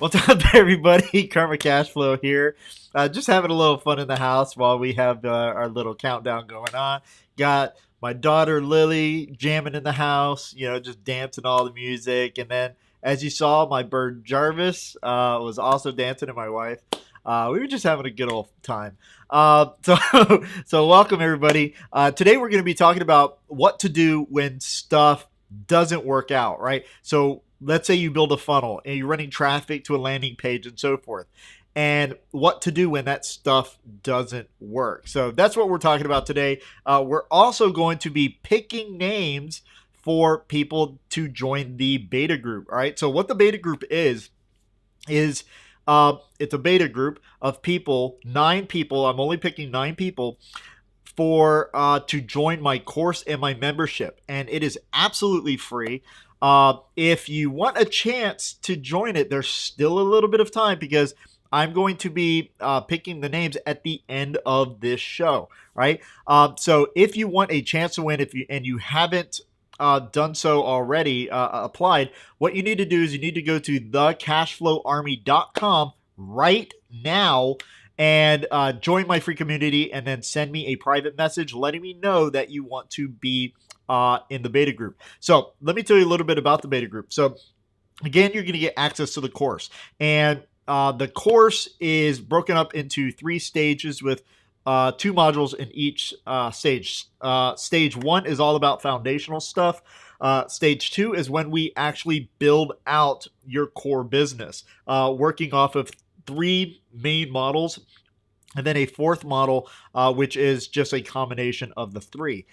What's up, everybody? Karma Cashflow here. Just having a little fun in the house while we have our little countdown going on. Got my daughter Lily jamming in the house, just dancing all the music. And then, as you saw, my bird Jarvis was also dancing, and my wife. We were just having a good old time. So welcome, everybody. Today, we're going to be talking about what to do when stuff doesn't work out, right? So let's say you build a funnel and you're running traffic to a landing page and so forth, and what to do when that stuff doesn't work. So that's what we're talking about today. We're also going to be picking names for people to join the beta group. All right. So what the beta group is it's a beta group of people, 9 people. I'm only picking 9 people for to join my course and my membership, and it is absolutely free. If you want a chance to join it, there's still a little bit of time because I'm going to be picking the names at the end of this show, right? So if you want a chance to win, and you haven't done so already, applied, what you need to do is you need to go to thecashflowarmy.com right now and join my free community, and then send me a private message letting me know that you want to be in the beta group. So let me tell you a little bit about the beta group. So again, you're going to get access to the course, and the course is broken up into 3 stages with 2 modules in each stage. Stage 1 is all about foundational stuff. Stage 2 is when we actually build out your core business, working off of 3 main models, and then a 4th model, which is just a combination of the 3.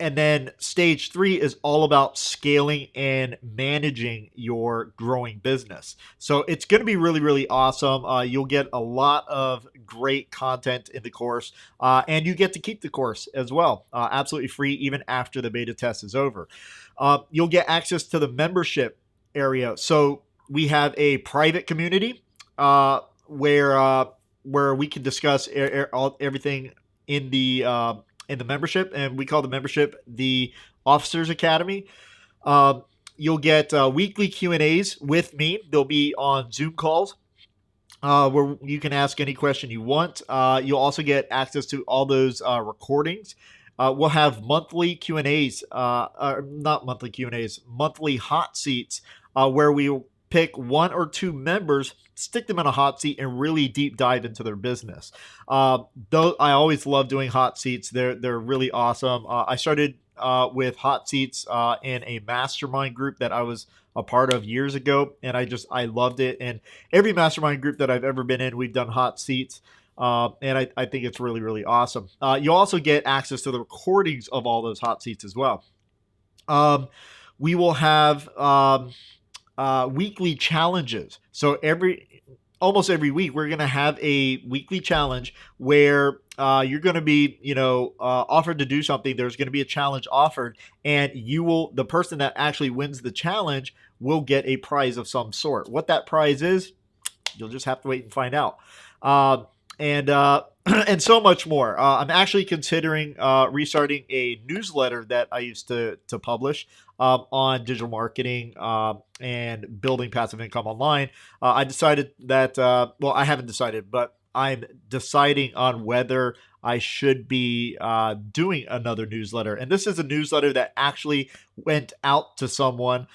And then stage 3 is all about scaling and managing your growing business. So it's going to be really, really awesome. You'll get a lot of great content in the course, and you get to keep the course as well, absolutely free even after the beta test is over. You'll get access to the membership area. So we have a private community where we can discuss everything in the membership, and we call the membership the Officers Academy. You'll get weekly Q&As with me. They'll be on Zoom calls where you can ask any question you want. You'll also get access to all those recordings. We'll have monthly Q&As, not monthly Q&As, monthly hot seats, where we pick 1 or 2 members, stick them in a hot seat, and really deep dive into their business. Though I always love doing hot seats. They're really awesome. I started with hot seats in a mastermind group that I was a part of years ago, and I loved it. And every mastermind group that I've ever been in, we've done hot seats. And I think it's really, really awesome. You'll also get access to the recordings of all those hot seats as well. We will have weekly challenges. So almost every week, we're going to have a weekly challenge where you're going to be, offered to do something. There's going to be a challenge offered, and the person that actually wins the challenge will get a prize of some sort. What that prize is, you'll just have to wait and find out. And so much more. I'm actually considering restarting a newsletter that I used to publish on digital marketing and building passive income online. I decided that, I haven't decided, but I'm deciding on whether I should be doing another newsletter. And this is a newsletter that actually went out to someone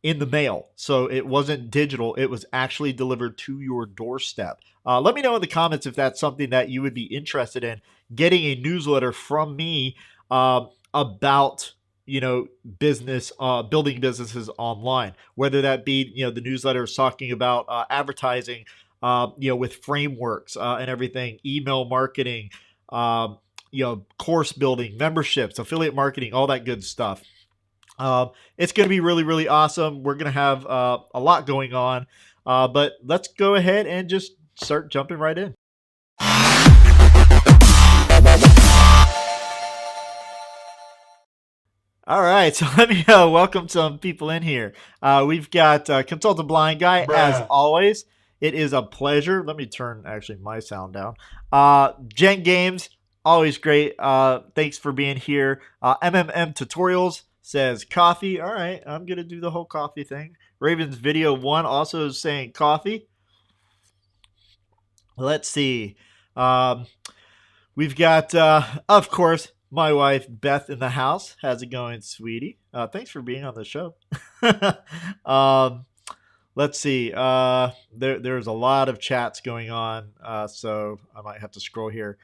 in the mail. So it wasn't digital. It was actually delivered to your doorstep. Let me know in the comments if that's something that you would be interested in, getting a newsletter from me about business, building businesses online, whether that be, the newsletter is talking about advertising, with frameworks and everything, email marketing, course building, memberships, affiliate marketing, all that good stuff. It's going to be really, really awesome. We're going to have a lot going on, but let's go ahead and just start jumping right in. All right, so let me welcome some people in here. We've got Consultant Blind Guy, as always. It is a pleasure. Let me turn actually my sound down. Jen Games, always great. Thanks for being here. MMM Tutorials says coffee. All right, I'm going to do the whole coffee thing. Ravens Video 1 also is saying coffee. Let's see. We've got, of course, my wife, Beth, in the house. How's it going, sweetie? Thanks for being on the show. Let's see. There's a lot of chats going on, so I might have to scroll here.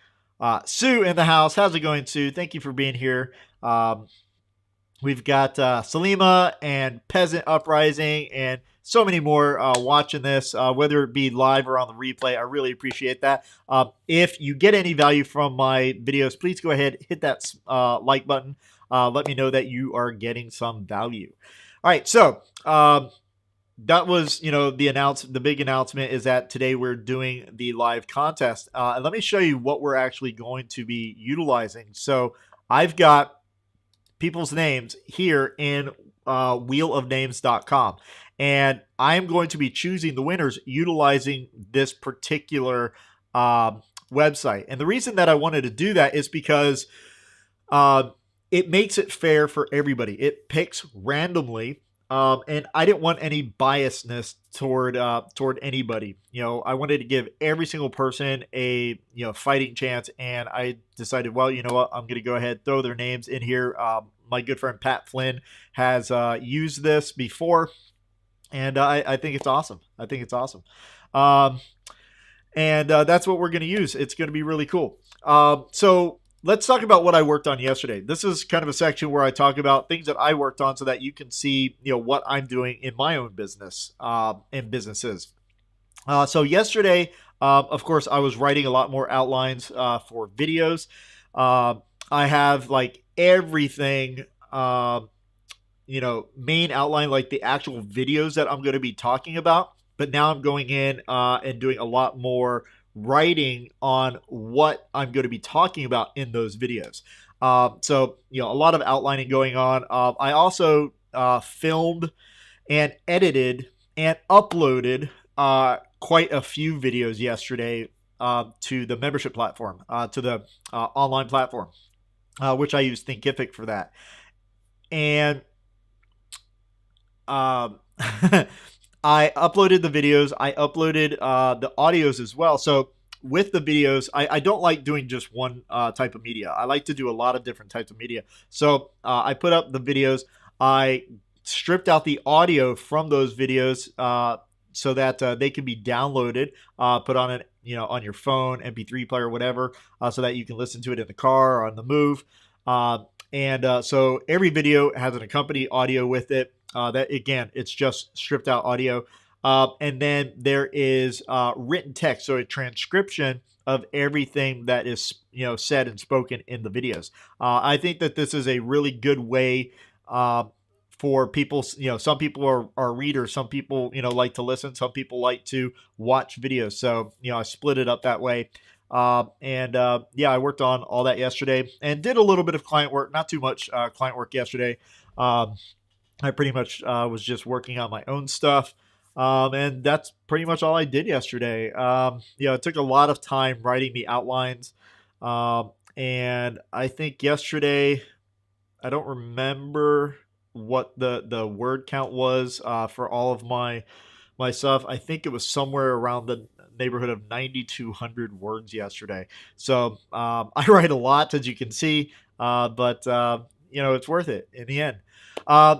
Sue in the house. How's it going, Sue? Thank you for being here. We've got Salima and Peasant Uprising and so many more watching this, whether it be live or on the replay. I really appreciate that. If you get any value from my videos, please go ahead, hit that like button. Let me know that you are getting some value. All right, so that was, the big announcement is that today we're doing the live contest. And let me show you what we're actually going to be utilizing. So I've got people's names here in wheelofnames.com. And I'm going to be choosing the winners utilizing this particular website. And the reason that I wanted to do that is because it makes it fair for everybody. It picks randomly. And I didn't want any biasness toward anybody. I wanted to give every single person a fighting chance, and I decided, well, you know what, I'm going to go ahead, throw their names in here. My good friend Pat Flynn has used this before, and I think it's awesome. And that's what we're going to use. It's going to be really cool. So let's talk about what I worked on yesterday. This is kind of a section where I talk about things that I worked on so that you can see, what I'm doing in my own business and businesses. So yesterday, of course, I was writing a lot more outlines for videos. I have like everything, main outline, like the actual videos that I'm going to be talking about. But now I'm going in and doing a lot more writing on what I'm going to be talking about in those videos. So, a lot of outlining going on. I also filmed and edited and uploaded quite a few videos yesterday to the membership platform, to the online platform, which I use Thinkific for that. And I uploaded the videos. I uploaded the audios as well. So with the videos, I don't like doing just one type of media. I like to do a lot of different types of media. So I put up the videos. I stripped out the audio from those videos so that they can be downloaded, put on it, on your phone, MP3 player, whatever, so that you can listen to it in the car or on the move. So every video has an accompanying audio with it. That again, it's just stripped out audio. And then there is written text, so a transcription of everything that is said and spoken in the videos. I think that this is a really good way for people. Some people are readers, some people like to listen, some people like to watch videos. So I split it up that way. I worked on all that yesterday and did a little bit of client work, not too much client work yesterday. I pretty much was just working on my own stuff. And that's pretty much all I did yesterday. It took a lot of time writing the outlines. And I think yesterday, I don't remember what the word count was for all of my stuff. I think it was somewhere around the neighborhood of 9,200 words yesterday. So I write a lot, as you can see, but it's worth it in the end.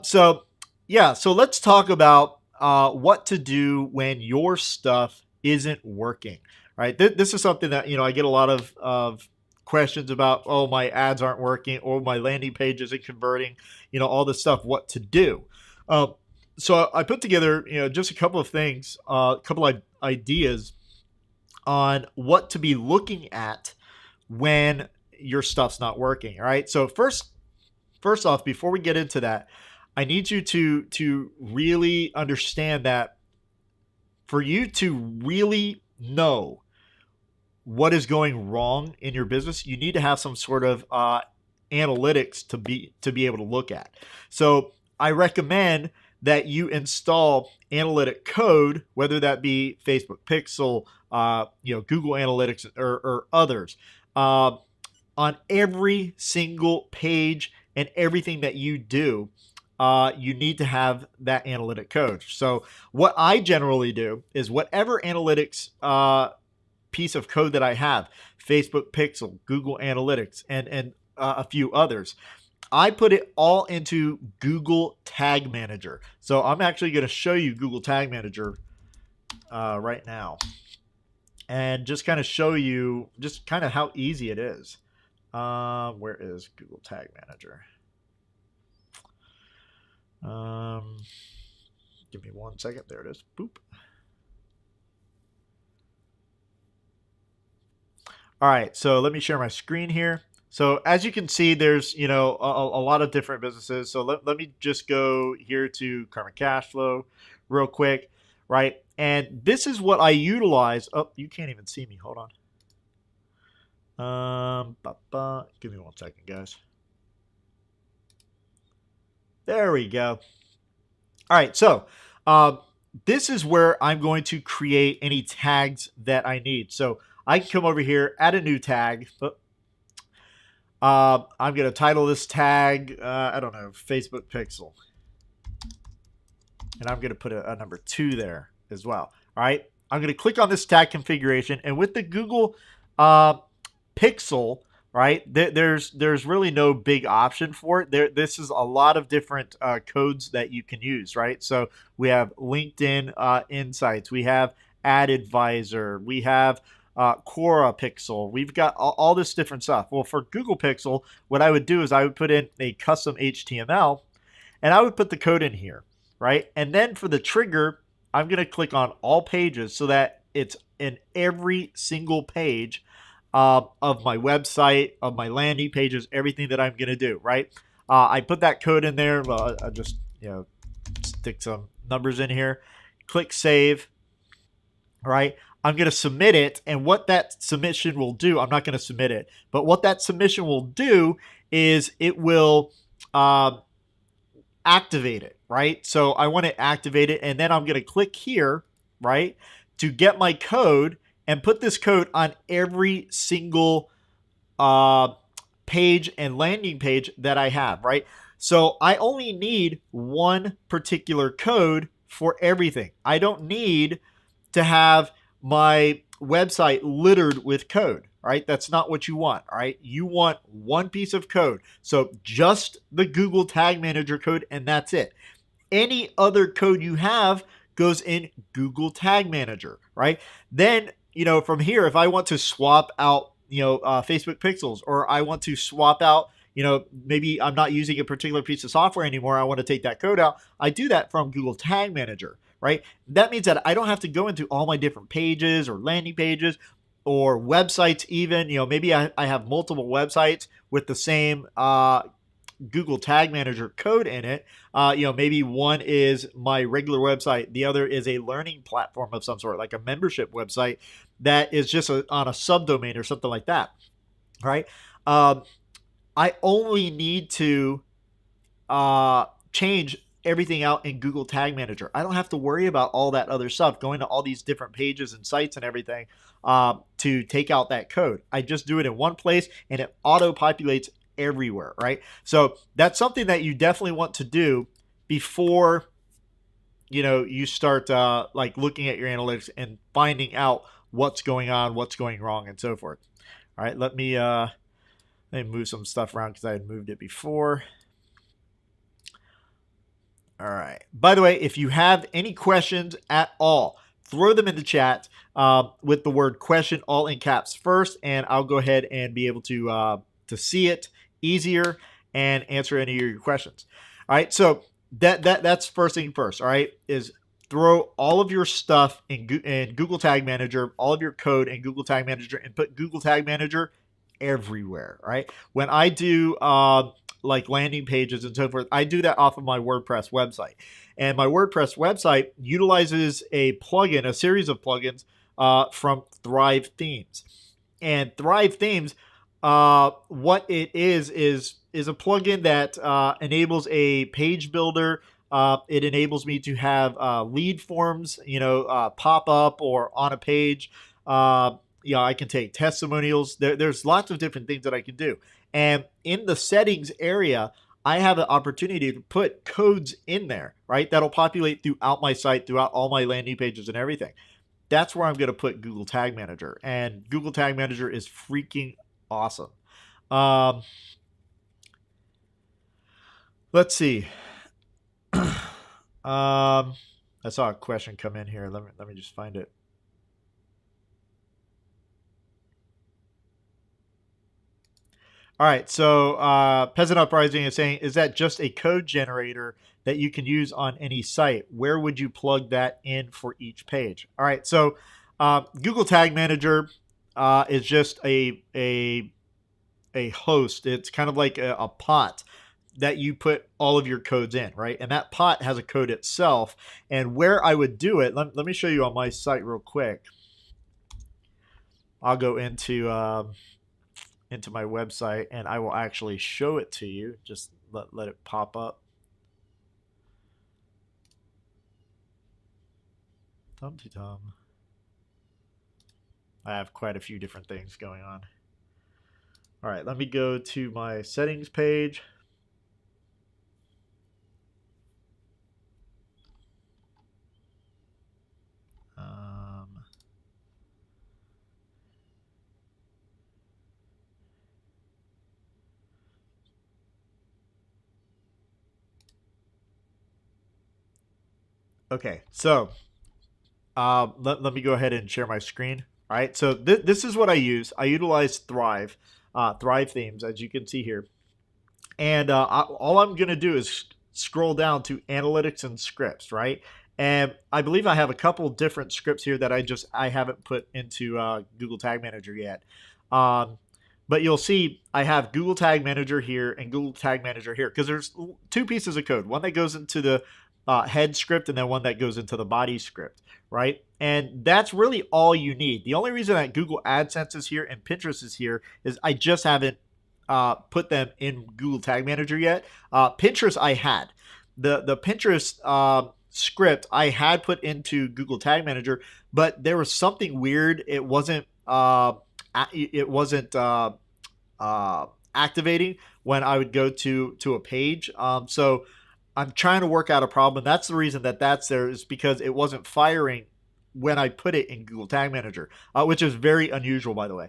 So let's talk about what to do when your stuff isn't working, right? This is something that, I get a lot of questions about. Oh, my ads aren't working, or my landing page isn't converting, all this stuff, what to do. So I put together, just a couple of things, a couple of ideas on what to be looking at when your stuff's not working. All right. So first off, before we get into that, I need you to really understand that for you to really know what is going wrong in your business, you need to have some sort of analytics to be able to look at. So I recommend that you install analytic code, whether that be Facebook Pixel, Google Analytics, or others, on every single page and everything that you do. you need to have that analytic code. So what I generally do is whatever analytics piece of code that I have, Facebook Pixel, Google Analytics, and a few others, I put it all into Google Tag Manager. So I'm actually going to show you Google Tag Manager right now, and just kind of show you just kind of how easy it is. Where is Google Tag Manager? Give me 1 second. There it is. Boop. All right, so let me share my screen here. So as you can see, there's a lot of different businesses. So let me just go here to Current Cash Flow real quick, right? And this is what I utilize. Oh, you can't even see me. Hold on. Give me 1 second, guys. There we go. All right, so this is where I'm going to create any tags that I need. So I can come over here, add a new tag. I'm going to title this tag, I don't know, Facebook Pixel. And I'm going to put a number 2 there as well. All right. I'm going to click on this tag configuration. And with the Google Pixel, right, there's really no big option for it. This is a lot of different codes that you can use, right? So we have LinkedIn Insights. We have Ad Advisor. We have Quora Pixel. We've got all this different stuff. Well, for Google Pixel, what I would do is I would put in a custom HTML, and I would put the code in here, right? And then for the trigger, I'm going to click on all pages so that it's in every single page of my website, of my landing pages, everything that I'm going to do, right? I put that code in there. Well, I just stick some numbers in here. Click save, right? I'm going to submit it, and what that submission will do, I'm not going to submit it, but what that submission will do is it will activate it, right? So I want to activate it, and then I'm going to click here, right, to get my code and put this code on every single page and landing page that I have, right? So I only need one particular code for everything. I don't need to have my website littered with code, right? That's not what you want, all right? You want one piece of code. So just the Google Tag Manager code, and that's it. Any other code you have goes in Google Tag Manager, right? Then, from here, if I want to swap out, Facebook Pixels, or I want to swap out, maybe I'm not using a particular piece of software anymore, I want to take that code out, I do that from Google Tag Manager, right? That means that I don't have to go into all my different pages or landing pages or websites even. Maybe I have multiple websites with the same Google Tag Manager code in it. Maybe one is my regular website. The other is a learning platform of some sort, like a membership website that is just on a subdomain or something like that, right? I only need to change everything out in Google Tag Manager. I don't have to worry about all that other stuff, going to all these different pages and sites and everything to take out that code. I just do it in one place, and it auto-populates everywhere, right? So that's something that you definitely want to do before you start like looking at your analytics and finding out what's going on, what's going wrong, and so forth. All right, let me move some stuff around because I had moved it before. All right. By the way, if you have any questions at all, throw them in the chat with the word question all in caps first, and I'll go ahead and be able to see it easier and answer any of your questions. All right. So that's first thing first. All right, is throw all of your stuff in Google Tag Manager, all of your code in Google Tag Manager, and put Google Tag Manager everywhere. Right. When I do like landing pages and so forth, I do that off of my WordPress website, and my WordPress website utilizes a plugin, a series of plugins from Thrive Themes. And Thrive Themes, what it is a plugin that enables a page builder. It enables me to have lead forms, pop up or on a page. I can take testimonials. There's lots of different things that I can do. And in the settings area, I have an opportunity to put codes in there, right? That'll populate throughout my site, throughout all my landing pages and everything. That's where I'm going to put Google Tag Manager. And Google Tag Manager is freaking awesome. Let's see. I saw a question come in here. Let me just find it. All right, so Peasant Uprising is saying, is that just a code generator that you can use on any site? Where would you plug that in for each page? All right, so Google Tag Manager is just a host. It's kind of like a pot that you put all of your codes in, right? And that pot has a code itself. And where I would do it, let me show you on my site real quick. I'll go into my website and I will actually show it to you. Just let it pop up. Tum-ti-tum. I have quite a few different things going on. All right, let me go to my settings page. Okay, so let me go ahead and share my screen. All right, so this is what I use. I utilize Thrive themes, as you can see here. And all I'm going to do is scroll down to analytics and scripts, right? And I believe I have a couple different scripts here that I haven't put into Google Tag Manager yet. But you'll see I have Google Tag Manager here and Google Tag Manager here because there's two pieces of code. One that goes into the head script and then one that goes into the body script, right? And that's really all you need. The only reason that Google AdSense is here and Pinterest is here is I just haven't put them in Google Tag Manager yet. Pinterest I had. The Pinterest script I had put into Google Tag Manager, but there was something weird. It wasn't activating when I would go to a page. So I'm trying to work out a problem. That's the reason that's there, is because it wasn't firing when I put it in Google Tag Manager, which is very unusual, by the way.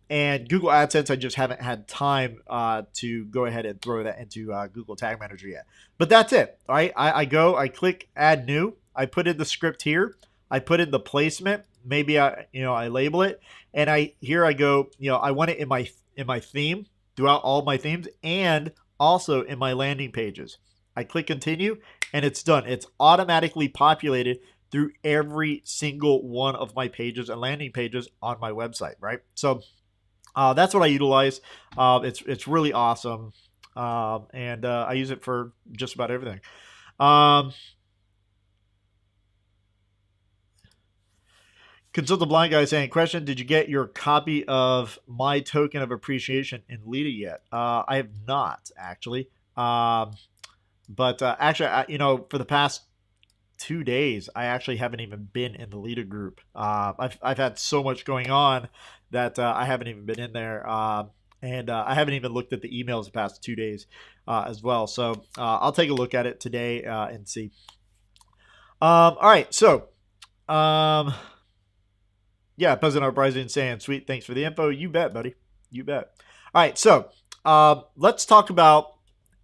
And Google AdSense, I just haven't had time to go ahead and throw that into Google Tag Manager yet. But that's it. All right, I click Add New. I put in the script here. I put in the placement. Maybe I label it, and I go. I want it in my theme, throughout all my themes, and also in my landing pages. I click Continue, and it's done. It's automatically populated through every single one of my pages and landing pages on my website, right? So that's what I utilize. It's really awesome, and I use it for just about everything. Consult the Blind Guy saying, question, did you get your copy of My Token of Appreciation in Lita yet? I have not, actually. But actually, for the past 2 days, I actually haven't even been in the Lita group. I've had so much going on that I haven't even been in there. And I haven't even looked at the emails the past 2 days as well. So I'll take a look at it today and see. All right. So, yeah, President Uprising saying, sweet, thanks for the info. You bet, buddy. You bet. All right. So let's talk about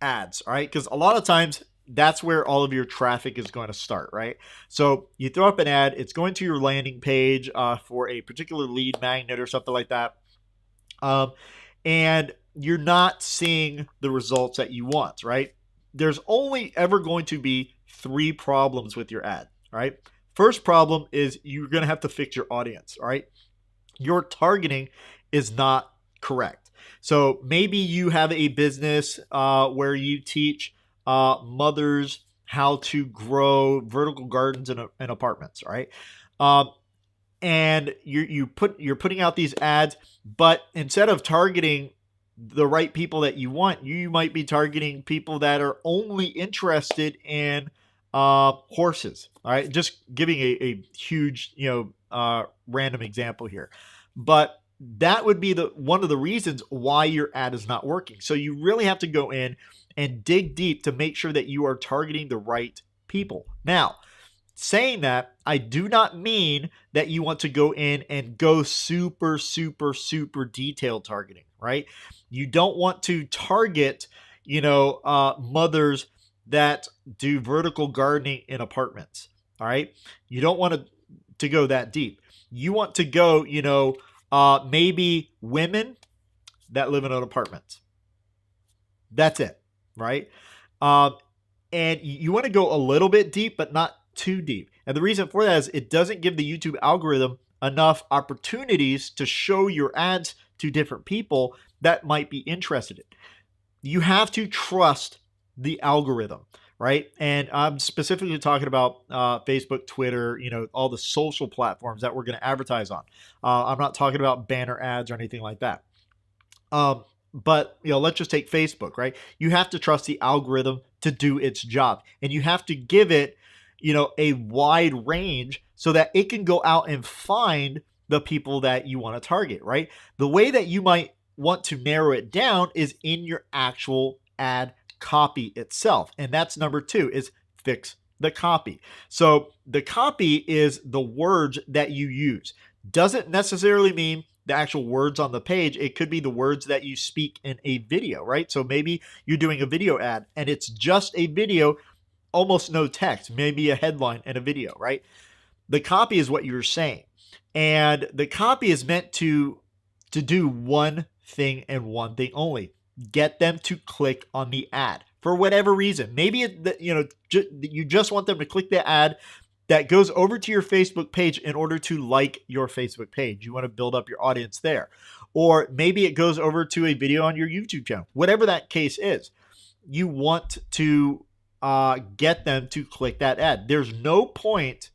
ads, all right? Because a lot of times that's where all of your traffic is going to start, right? So you throw up an ad, it's going to your landing page for a particular lead magnet or something like that, and you're not seeing the results that you want, right? There's only ever going to be 3 problems with your ad, right? First problem is you're going to have to fix your audience, all right? Your targeting is not correct. So maybe you have a business where you teach mothers how to grow vertical gardens in apartments, right? And you're putting out these ads, but instead of targeting the right people that you want, you might be targeting people that are only interested in horses. All right, just giving a huge random example here, but that would be one of the reasons why your ad is not working. So you really have to go in and dig deep to make sure that you are targeting the right people. Now, saying that, I do not mean that you want to go in and go super, super, super detailed targeting, right? You don't want to target, mothers that do vertical gardening in apartments, all right? You don't want to go that deep. You want to go, maybe women that live in an apartment. That's it, right? And you want to go a little bit deep, but not too deep. And the reason for that is it doesn't give the YouTube algorithm enough opportunities to show your ads to different people that might be interested in. You have to trust the algorithm, right? And I'm specifically talking about Facebook, Twitter, all the social platforms that we're going to advertise on. I'm not talking about banner ads or anything like that. But let's just take Facebook, right? You have to trust the algorithm to do its job, and you have to give it, a wide range so that it can go out and find the people that you want to target, right? The way that you might want to narrow it down is in your actual ad copy itself. And that's number 2, is fix the copy. So the copy is the words that you use. Doesn't necessarily mean the actual words on the page. It could be the words that you speak in a video, right? So maybe you're doing a video ad and it's just a video, almost no text, maybe a headline and a video, right? The copy is what you're saying. And the copy is meant to do one thing and one thing only. Get them to click on the ad for whatever reason. Maybe you just want them to click the ad that goes over to your Facebook page in order to like your Facebook page. You want to build up your audience there. Or maybe it goes over to a video on your YouTube channel. Whatever that case is, you want to get them to click that ad. There's no point,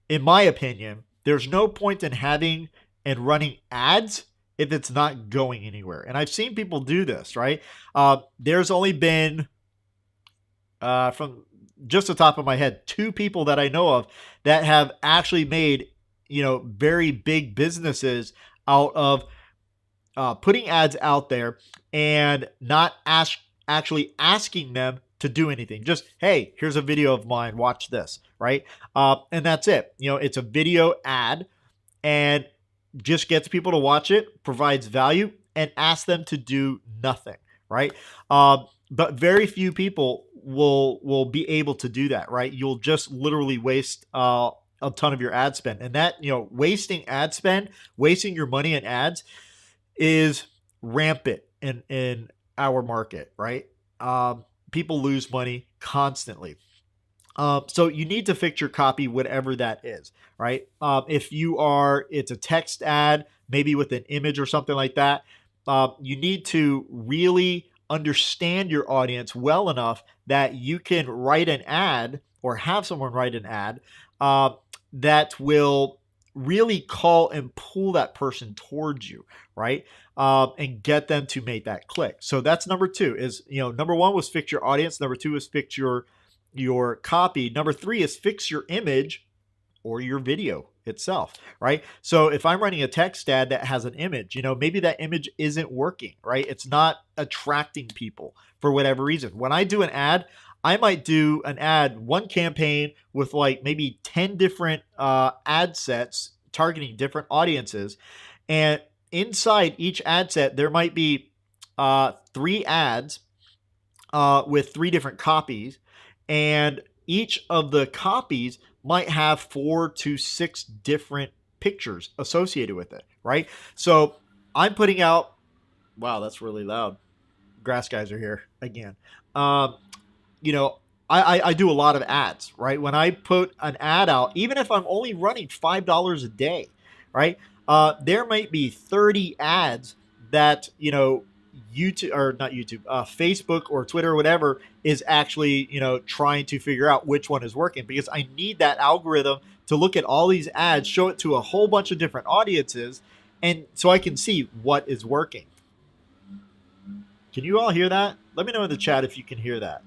in my opinion, there's no point in having and running ads if it's not going anywhere. And I've seen people do this, right? There's only been, from just the top of my head, 2 people that I know of that have actually made, very big businesses out of putting ads out there and not actually asking them to do anything. Just, hey, here's a video of mine, watch this, right? And that's it. It's a video ad and just gets people to watch it, provides value, and asks them to do nothing, right? But very few people will be able to do that, right? You'll just literally waste a ton of your ad spend. And that, wasting ad spend, wasting your money in ads is rampant in our market, right? People lose money constantly. So you need to fix your copy, whatever that is, right? If it's a text ad, maybe with an image or something like that, you need to really understand your audience well enough that you can write an ad or have someone write an ad that will really call and pull that person towards you, right? And get them to make that click. So that's number 2 is, number 1 was fix your audience. Number 2 is fix your copy. Number 3 is fix your image or your video itself, right? So if I'm running a text ad that has an image, maybe that image isn't working, right? It's not attracting people for whatever reason. When I do an ad, I might do an ad, one campaign with like maybe 10 different ad sets targeting different audiences. And inside each ad set, there might be 3 ads with 3 different copies. And each of the copies might have 4 to 6 different pictures associated with it, right? So I'm putting out, wow, that's really loud. Grass guys are here again. I do a lot of ads, right? When I put an ad out, even if I'm only running $5 a day, right? There might be 30 ads that, YouTube or not YouTube, Facebook or Twitter or whatever is actually, trying to figure out which one is working, because I need that algorithm to look at all these ads, show it to a whole bunch of different audiences, and so I can see what is working. Can you all hear that? Let me know in the chat if you can hear that.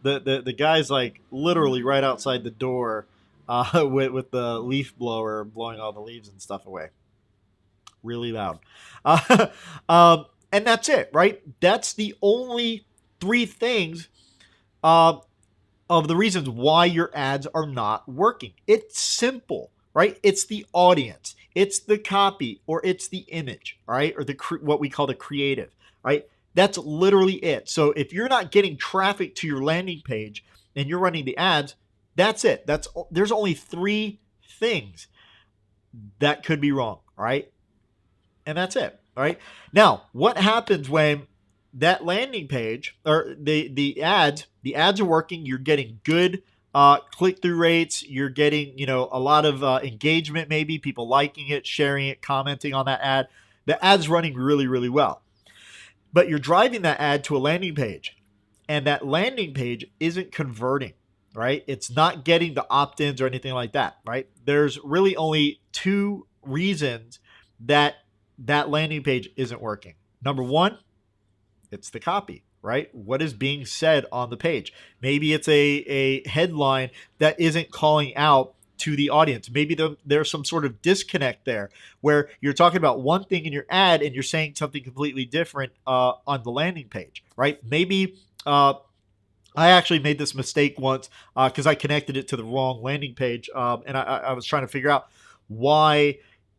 The guy's like literally right outside the door with the leaf blower blowing all the leaves and stuff away. really loud. And that's it, right? That's the only three things of the reasons why your ads are not working. It's simple, right? It's the audience, it's the copy, or it's the image, right? Or what we call the creative, right? That's literally it. So if you're not getting traffic to your landing page and you're running the ads, that's it. There's only three things that could be wrong, right? And that's it, right? Now, what happens when that landing page or the ads are working? You're getting good click-through rates. You're getting, a lot of engagement, maybe people liking it, sharing it, commenting on that ad. The ad's running really, really well. But you're driving that ad to a landing page, and that landing page isn't converting, right? It's not getting the opt-ins or anything like that, right? There's really only two reasons that landing page isn't working. Number one, it's the copy, right? What is being said on the page? Maybe it's a headline that isn't calling out to the audience. Maybe there's some sort of disconnect there where you're talking about one thing in your ad and you're saying something completely different on the landing page, right? Maybe I actually made this mistake once because I connected it to the wrong landing page, and I was trying to figure out why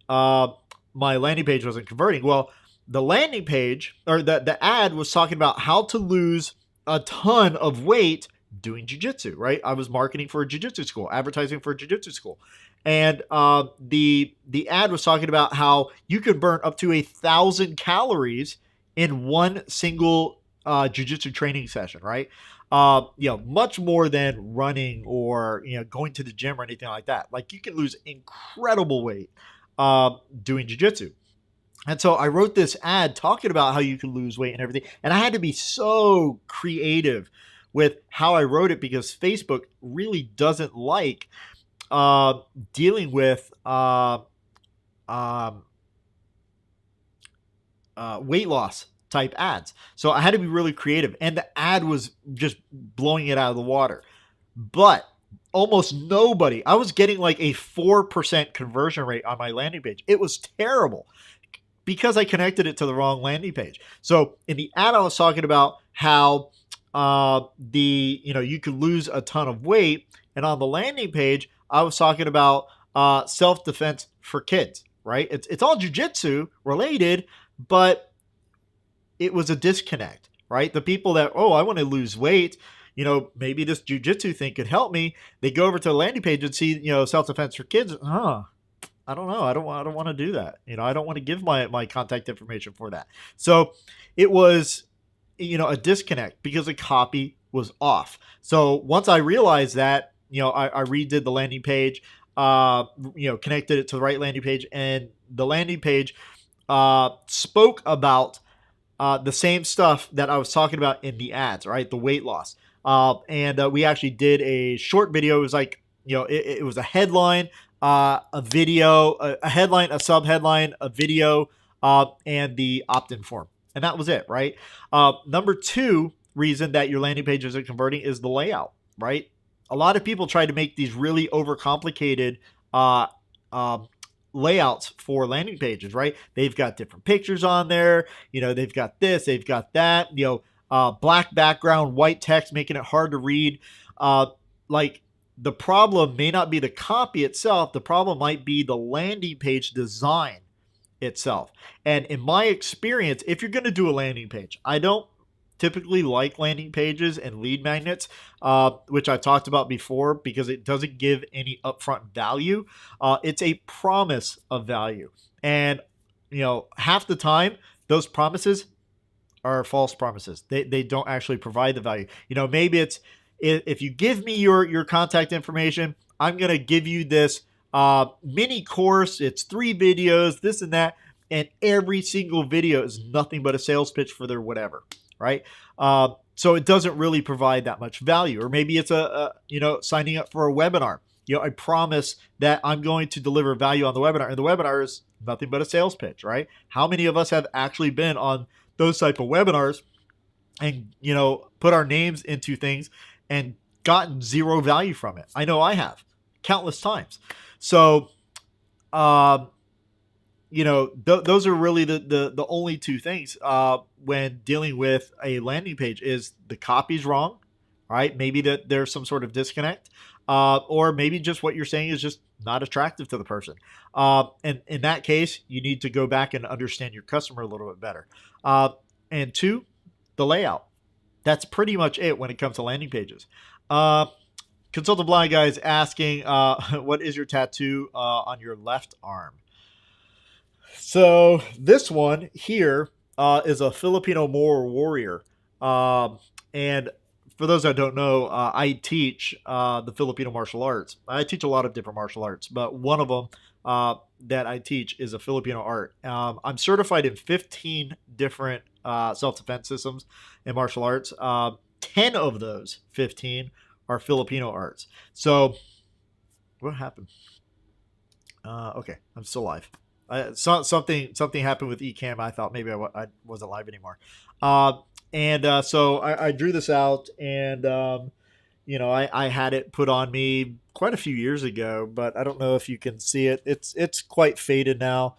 my landing page wasn't converting. Well, the landing page or the ad was talking about how to lose a ton of weight doing jiu-jitsu, right? I was marketing for a jiu-jitsu school, advertising for a jiu-jitsu school. And the ad was talking about how you could burn up to 1,000 calories in one single jiu-jitsu training session, right? Much more than running or, going to the gym or anything like that. Like you can lose incredible weight doing jiu-jitsu. And so I wrote this ad talking about how you can lose weight and everything. And I had to be so creative with how I wrote it because Facebook really doesn't like dealing with weight loss type ads. So I had to be really creative. And the ad was just blowing it out of the water. But almost nobody, I was getting like a 4% conversion rate on my landing page. It was terrible because I connected it to the wrong landing page. So in the ad, I was talking about how you could lose a ton of weight. And on the landing page, I was talking about self-defense for kids, right? It's all jiu-jitsu related, but it was a disconnect, right? The people that, I want to lose weight, maybe this jiu-jitsu thing could help me. They go over to the landing page and see, self-defense for kids. I don't know. I don't want to do that. I don't want to give my contact information for that. So it was, a disconnect because the copy was off. So once I realized that, I redid the landing page, connected it to the right landing page, and the landing page spoke about the same stuff that I was talking about in the ads, right? The weight loss. And we actually did a short video. It was like, it was a headline, a video, a headline, a sub-headline, a video, and the opt-in form. And that was it, right? Number two reason that your landing page isn't converting is the layout, right? A lot of people try to make these really overcomplicated layouts for landing pages, right? They've got different pictures on there. They've got this, they've got that, black background, white text, making it hard to read. The problem may not be the copy itself. The problem might be the landing page design itself. And in my experience, if you're going to do a landing page, I don't typically like landing pages and lead magnets, which I've talked about before, because it doesn't give any upfront value. It's a promise of value. And, half the time, those promises are false promises. They don't actually provide the value. Maybe it's, if you give me your contact information, I'm going to give you this mini course. It's 3 videos, this and that. And every single video is nothing but a sales pitch for their whatever, right? So it doesn't really provide that much value. Or maybe it's signing up for a webinar. I promise that I'm going to deliver value on the webinar. And the webinar is nothing but a sales pitch, right? How many of us have actually been on those type of webinars and, put our names into things and gotten zero value from it? I know I have countless times. So those are really the only two things when dealing with a landing page is the copy's wrong, right? Maybe that there's some sort of disconnect, or maybe just what you're saying is just not attractive to the person. And in that case, you need to go back and understand your customer a little bit better. And two, the layout. That's pretty much it when it comes to landing pages. Consultant Blind Guy is asking, what is your tattoo on your left arm? So this one here is a Filipino warrior. And for those that don't know, I teach the Filipino martial arts. I teach a lot of different martial arts, but one of them that I teach is a Filipino art. I'm certified in 15 different self-defense systems and martial arts. 10 of those 15 are Filipino arts. So what happened? Okay, I'm still live. Something happened with eCam. I thought maybe I wasn't live anymore. So I drew this out, and I had it put on me quite a few years ago, but I don't know if you can see it. It's quite faded now.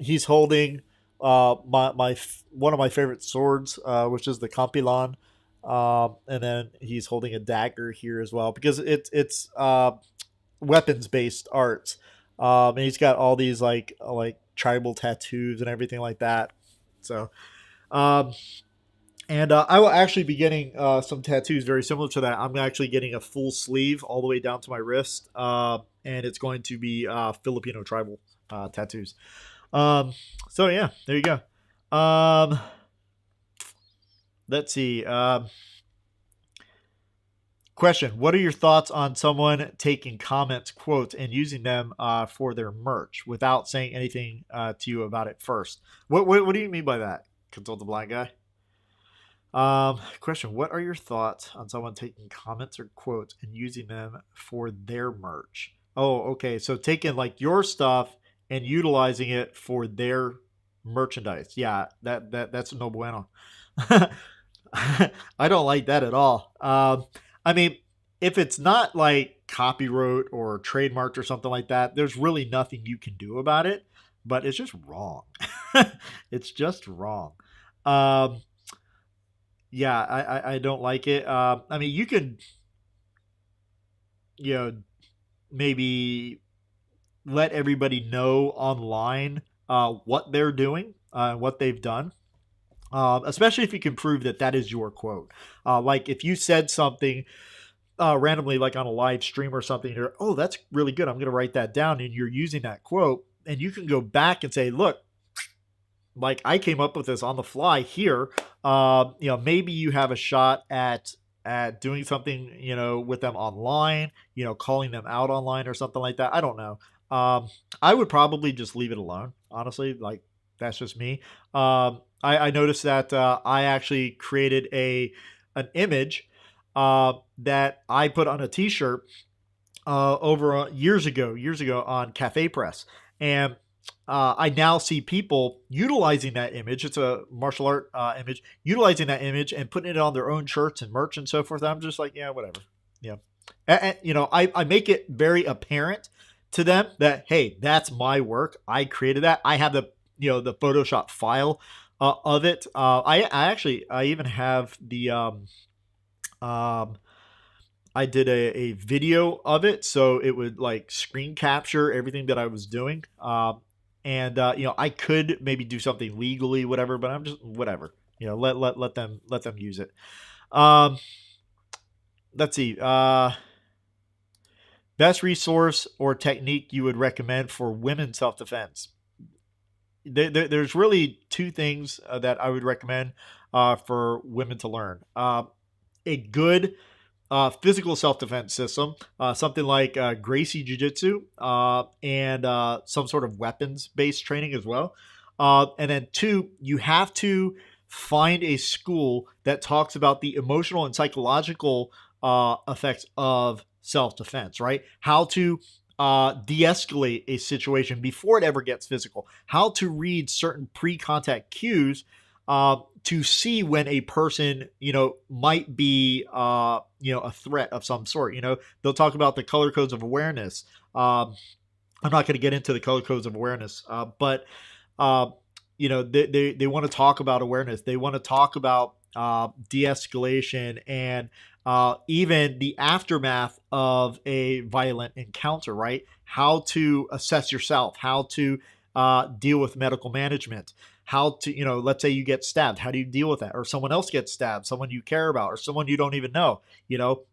He's holding my one of my favorite swords, which is the Kampilan, and then he's holding a dagger here as well, because it's weapons based arts. And he's got all these like tribal tattoos and everything like that. So, I will actually be getting some tattoos very similar to that. I'm actually getting a full sleeve all the way down to my wrist, and it's going to be Filipino tribal tattoos. So yeah, there you go. Let's see. Question: what are your thoughts on someone taking comments, quotes, and using them for their merch without saying anything to you about it first? What do you mean by that, Consult the Blind Guy? Question: what are your thoughts on someone taking comments or quotes and using them for their merch? Oh, okay. So taking like your stuff and utilizing it for their merchandise. Yeah, that's no bueno. I don't like that at all. I mean, if it's not like copyright or trademarked or something like that, there's really nothing you can do about it, but it's just wrong. It's just wrong. Yeah, I don't like it. I mean, you can, maybe let everybody know online what they're doing, what they've done. Especially if you can prove that is your quote. Like if you said something randomly, like on a live stream or something, you're, oh, that's really good, I'm going to write that down, and you're using that quote, and you can go back and say, look, like I came up with this on the fly here. Maybe you have a shot at doing something, with them online, calling them out online or something like that. I don't know. I would probably just leave it alone, honestly. Like, that's just me. I noticed that I actually created an image that I put on a T-shirt over years ago on Cafe Press, and I now see people utilizing that image. It's a martial art image, utilizing that image and putting it on their own shirts and merch and so forth. I'm just like, yeah, whatever. Yeah, and I make it very apparent to them that, hey, that's my work. I created that. I have the Photoshop file of it. I even have the I did a video of it, so it would like screen capture everything that I was doing. I could maybe do something legally, whatever, but I'm just whatever. Let them use it. Let's see. Best resource or technique you would recommend for women's self-defense? There's really two things that I would recommend for women to learn. A good physical self-defense system, something like Gracie Jiu-Jitsu, and some sort of weapons-based training as well. And then two, you have to find a school that talks about the emotional and psychological effects of self-defense, right? How to de-escalate a situation before it ever gets physical, how to read certain pre-contact cues to see when a person, might be, a threat of some sort. They'll talk about the color codes of awareness, I'm not going to get into the color codes of awareness, but uh, they want to talk about awareness. They want to talk about de-escalation and even the aftermath of a violent encounter, right? How to assess yourself, how to deal with medical management, how to, let's say you get stabbed. How do you deal with that? Or someone else gets stabbed, someone you care about, or someone you don't even know.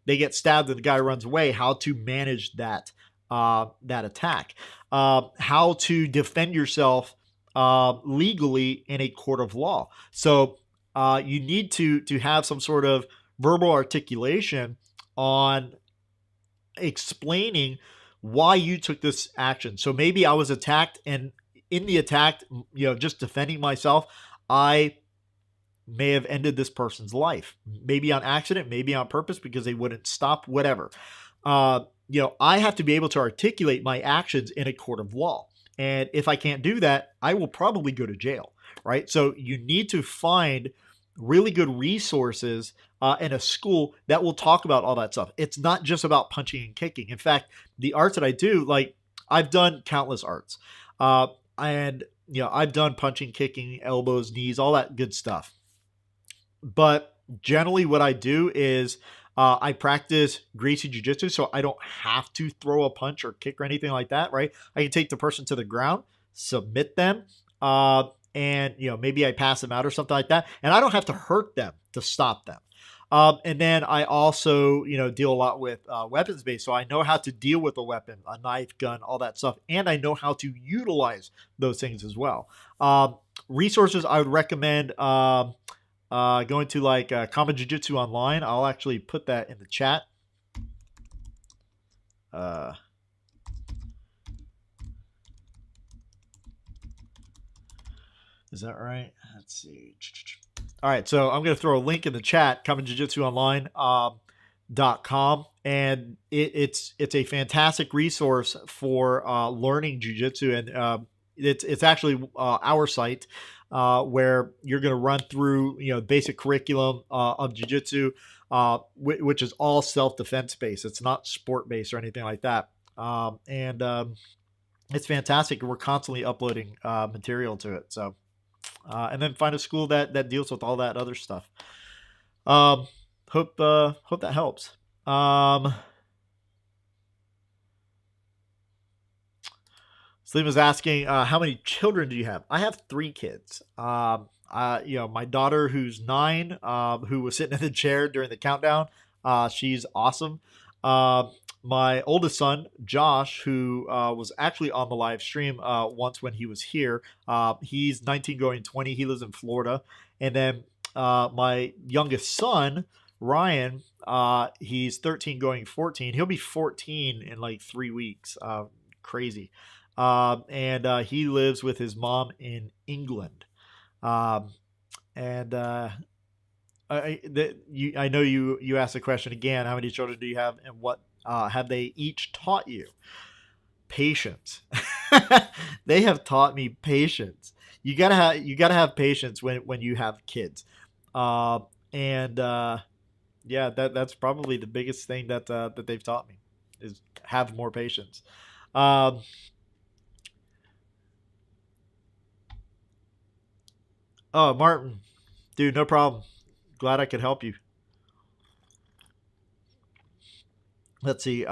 They get stabbed and the guy runs away. How to manage that attack, how to defend yourself legally in a court of law. So you need to have some sort of verbal articulation on explaining why you took this action. So maybe I was attacked, and in the attack, just defending myself, I may have ended this person's life, maybe on accident, maybe on purpose, because they wouldn't stop, whatever. I have to be able to articulate my actions in a court of law. And if I can't do that, I will probably go to jail, right? So you need to find really good resources in a school that will talk about all that stuff. It's not just about punching and kicking. In fact, the arts that I do, like I've done countless arts, and I've done punching, kicking, elbows, knees, all that good stuff. But generally what I do is I practice Gracie Jiu-Jitsu, so I don't have to throw a punch or kick or anything like that, right? I can take the person to the ground, submit them, and maybe I pass them out or something like that, and I don't have to hurt them to stop them. And then I also, deal a lot with weapons-based, so I know how to deal with a weapon, a knife, gun, all that stuff, and I know how to utilize those things as well. Resources I would recommend. Going to like Common Jiu-Jitsu Online. I'll actually put that in the chat. Is that right? Let's see. All right, so I'm going to throw a link in the chat, commonjiu-jitsuonline.com, and it's a fantastic resource for learning jiu-jitsu, and it's actually our site. Where you're going to run through, basic curriculum of jiu-jitsu, which is all self-defense based. It's not sport based or anything like that. And it's fantastic. We're constantly uploading material to it. So, and then find a school that deals with all that other stuff. Hope that helps. Slim is asking, how many children do you have? I have 3 kids. My daughter, who's 9, who was sitting in the chair during the countdown, she's awesome. My oldest son, Josh, who was actually on the live stream once when he was here, he's 19 going 20. He lives in Florida. And then my youngest son, Ryan, he's 13 going 14. He'll be 14 in like 3 weeks. Crazy. And he lives with his mom in England. I know you asked the question again, how many children do you have, and what have they each taught you? Patience. They have taught me patience. You gotta have patience when you have kids. Yeah, that's probably the biggest thing that they've taught me, is have more patience. Oh, Martin, dude, no problem. Glad I could help you. Let's see.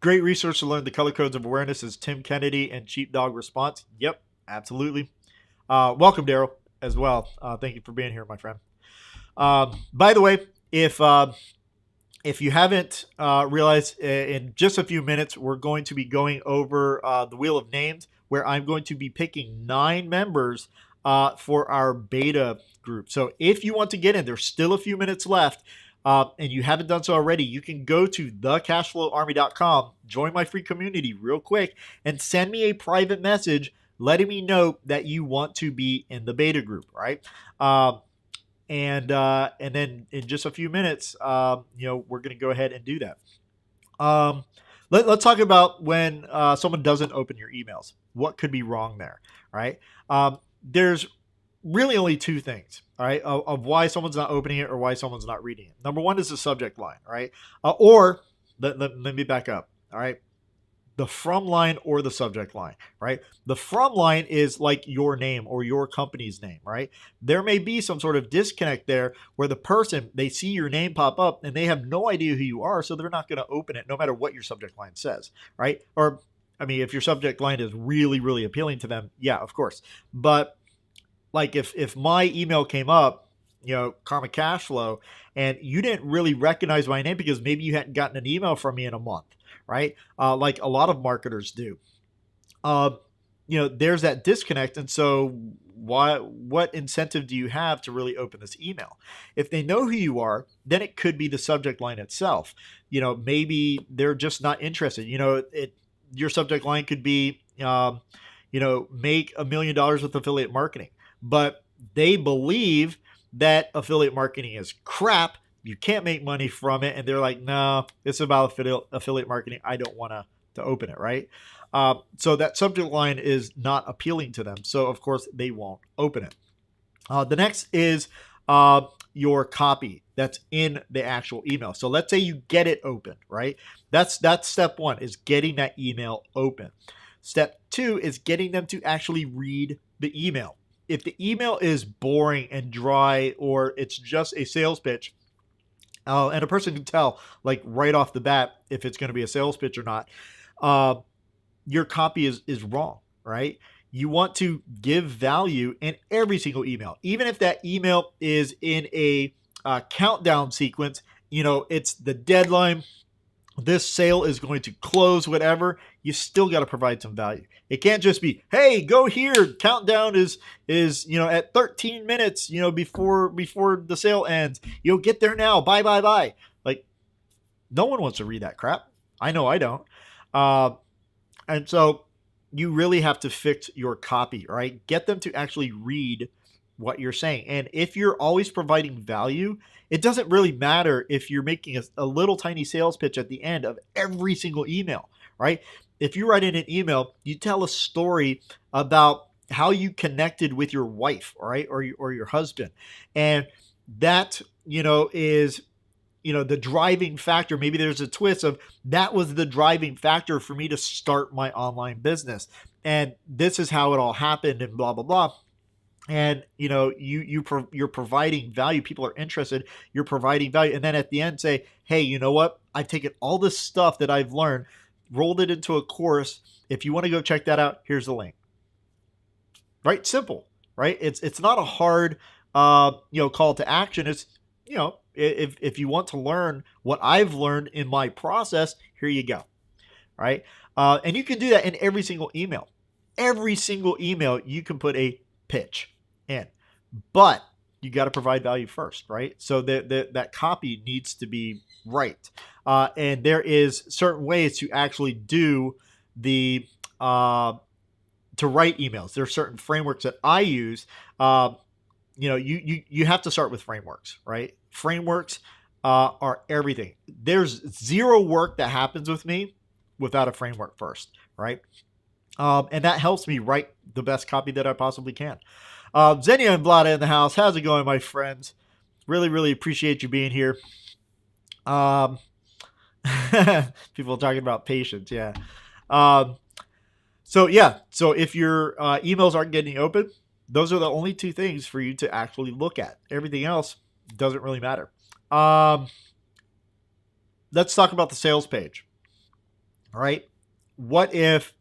Great resource to learn the color codes of awareness is Tim Kennedy and Sheepdog Response. Yep, absolutely. Welcome, Daryl, as well. Thank you for being here, my friend. By the way, if you haven't realized, in just a few minutes, we're going to be going over the Wheel of Names, where I'm going to be picking 9 members for our beta group. So if you want to get in, there's still a few minutes left, and you haven't done so already, you can go to thecashflowarmy.com, join my free community real quick, and send me a private message letting me know that you want to be in the beta group, right? And then in just a few minutes, we're going to go ahead and do that. Let's talk about when someone doesn't open your emails. What could be wrong there, right? There's really only 2 things, all right, of why someone's not opening it or why someone's not reading it. Number 1 is the subject line, right? Or let me back up. All right. The from line or the subject line, right? The from line is like your name or your company's name, right? There may be some sort of disconnect there where the person, they see your name pop up and they have no idea who you are, so they're not going to open it no matter what your subject line says, right? Or, I mean, if your subject line is really, really appealing to them, yeah, of course. But like if my email came up, Karma Cash Flow, and you didn't really recognize my name because maybe you hadn't gotten an email from me in a month, right? Like a lot of marketers do. There's that disconnect. And so what incentive do you have to really open this email? If they know who you are, then it could be the subject line itself. Maybe they're just not interested. Your subject line could be, make $1 million with affiliate marketing, but they believe that affiliate marketing is crap. You can't make money from it. And they're like, no, it's about affiliate marketing. I don't want to open it, right? So that subject line is not appealing to them. So, of course, they won't open it. The next is your copy that's in the actual email. So let's say you get it open, right? That's step one, is getting that email open. Step two is getting them to actually read the email. If the email is boring and dry, or it's just a sales pitch, and a person can tell like right off the bat if it's going to be a sales pitch or not, your copy is wrong, right? You want to give value in every single email. Even if that email is in a countdown sequence, it's the deadline, this sale is going to close, whatever, you still got to provide some value. It can't just be, hey, go here, countdown is at 13 minutes, before the sale ends. Get there now, bye. Like, no one wants to read that crap. I know I don't. And so you really have to fix your copy, right? Get them to actually read what you're saying. And if you're always providing value, it doesn't really matter if you're making a little tiny sales pitch at the end of every single email, right? If you write in an email, you tell a story about how you connected with your wife, right? Or your husband. And that, is, the driving factor. Maybe there's a twist of that was the driving factor for me to start my online business. And this is how it all happened and blah, blah, blah. And, you're providing value. People are interested. You're providing value. And then at the end say, hey, you know what? I've taken all this stuff that I've learned, rolled it into a course. If you want to go check that out, here's the link. Right? Simple, right? It's not a hard, call to action. It's, if you want to learn what I've learned in my process, here you go. Right? And you can do that in every single email. Every single email, you can put a pitch in, but you got to provide value first, right? So that copy needs to be right. And there is certain ways to actually do the, to write emails. There are certain frameworks that I use. You have to start with frameworks, right? Frameworks are everything. There's zero work that happens with me without a framework first, right? And that helps me write the best copy that I possibly can. Xenia and Blada in the house. How's it going, my friends? Really, really appreciate you being here. People talking about patience. Yeah. So if your emails aren't getting open, those are the only two things for you to actually look at. Everything else doesn't really matter. Let's talk about the sales page. All right. What if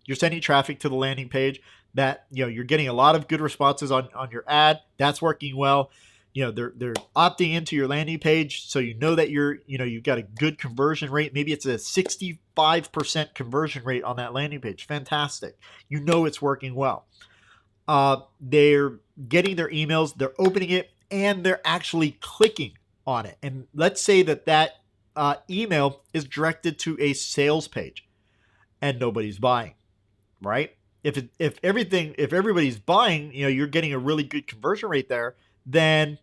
you're sending traffic to the landing page that, you're getting a lot of good responses on your ad. That's working well. They're opting into your landing page. So that you've got a good conversion rate. Maybe it's a 65% conversion rate on that landing page. Fantastic. It's working well. They're getting their emails, they're opening it, and they're actually clicking on it. And let's say that email is directed to a sales page and nobody's buying. Right? If everybody's buying, you're getting a really good conversion rate there, then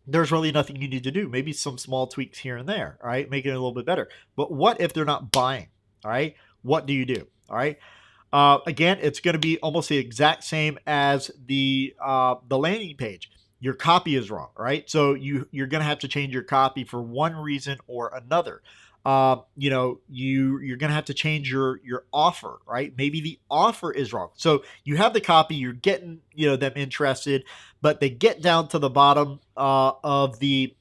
there's really nothing you need to do. Maybe some small tweaks here and there, all right? Make it a little bit better. But what if they're not buying? All right? What do you do? All right? Again, it's going to be almost the exact same as the landing page. Your copy is wrong, right? So you're going to have to change your copy for one reason or another. you're going to have to change your offer, right? Maybe the offer is wrong. So you have the copy, you're getting, them interested, but they get down to the bottom of the